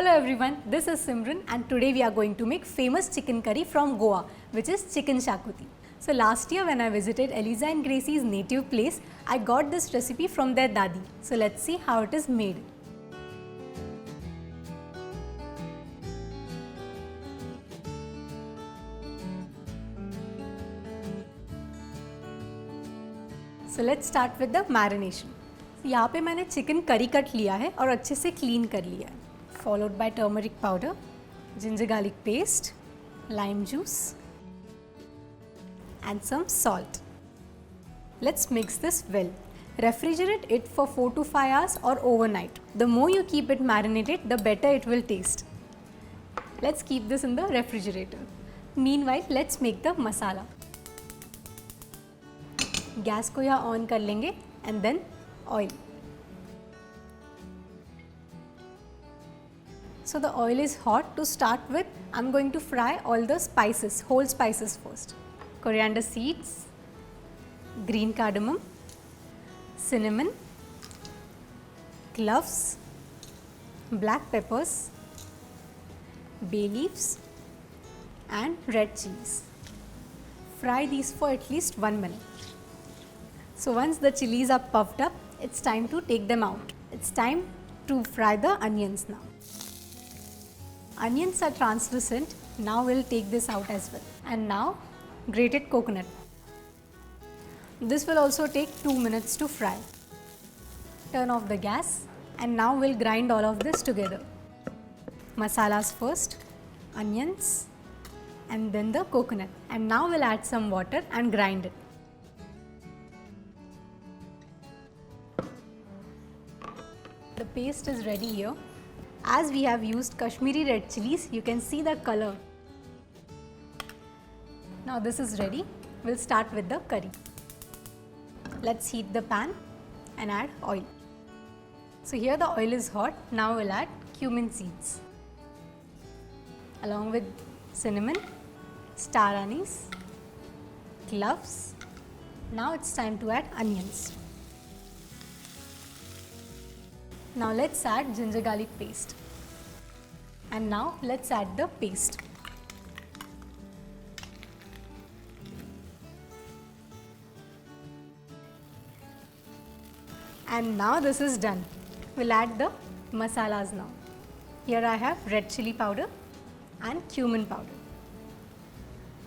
Hello everyone, this is Simran and today we are going to make famous chicken curry from Goa, which is chicken Xacuti. So last year when I visited Eliza and Gracie's native place, I got this recipe from their dadi. So let's see how it is made. So let's start with the marination. यहाँ पे मैंने chicken curry cut लिया है और अच्छे से clean कर लिया है. Followed by turmeric powder, ginger garlic paste, lime juice and some salt. Let's mix this well. Refrigerate it for 4 to 5 hours or overnight. The more you keep it marinated, the better it will taste. Let's keep this in the refrigerator. Meanwhile, let's make the masala. Gas को यहाँ on कर लेंगे and then oil. So the oil is hot. To start with, I'm going to fry all the spices, whole spices first. Coriander seeds, green cardamom, cinnamon, cloves, black peppers, bay leaves and red chilies. Fry these for at least 1 minute. So once the chilies are puffed up, it's time to take them out. It's time to fry the onions now. Onions are translucent. Now we'll take this out as well. And now grated coconut. This will also take 2 minutes to fry. Turn off the gas and now we'll grind all of this together. Masalas first, onions and then the coconut. And now we'll add some water and grind it. The paste is ready here. As we have used Kashmiri red chilies, you can see the color. Now this is ready. We'll start with the curry. Let's heat the pan and add oil. So here the oil is hot. Now we'll add cumin seeds along with cinnamon, star anise, cloves. Now it's time to add onions. Now let's add ginger garlic paste. And now let's add the paste. And now this is done. We'll add the masalas now. Here I have red chili powder and cumin powder.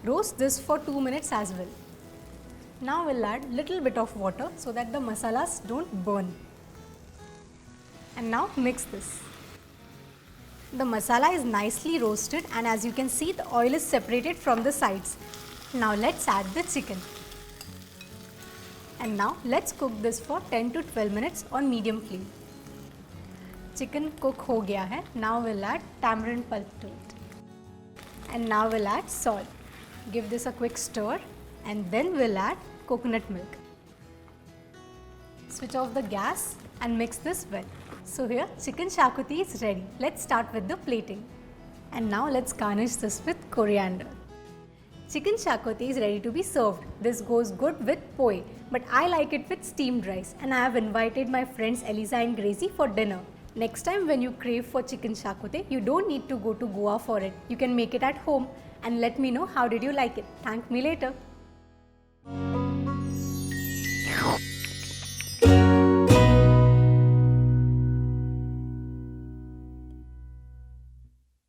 Roast this for 2 minutes as well. Now we'll add little bit of water so that the masalas don't burn. And now mix this. The masala is nicely roasted and as you can see the oil is separated from the sides. Now let's add the chicken. And now let's cook this for 10 to 12 minutes on medium flame. Chicken cook ho gaya hai. Now we'll add tamarind pulp to it. And now we'll add salt. Give this a quick stir and then we'll add coconut milk. Switch off the gas and mix this well. So here chicken Xacuti is ready. Let's start with the plating. And now let's garnish this with coriander. Chicken Xacuti is ready to be served. This goes good with poe, but I like it with steamed rice and I have invited my friends Eliza and Gracie for dinner. Next time when you crave for chicken Xacuti, you don't need to go to Goa for it. You can make it at home and let me know how did you like it. Thank me later.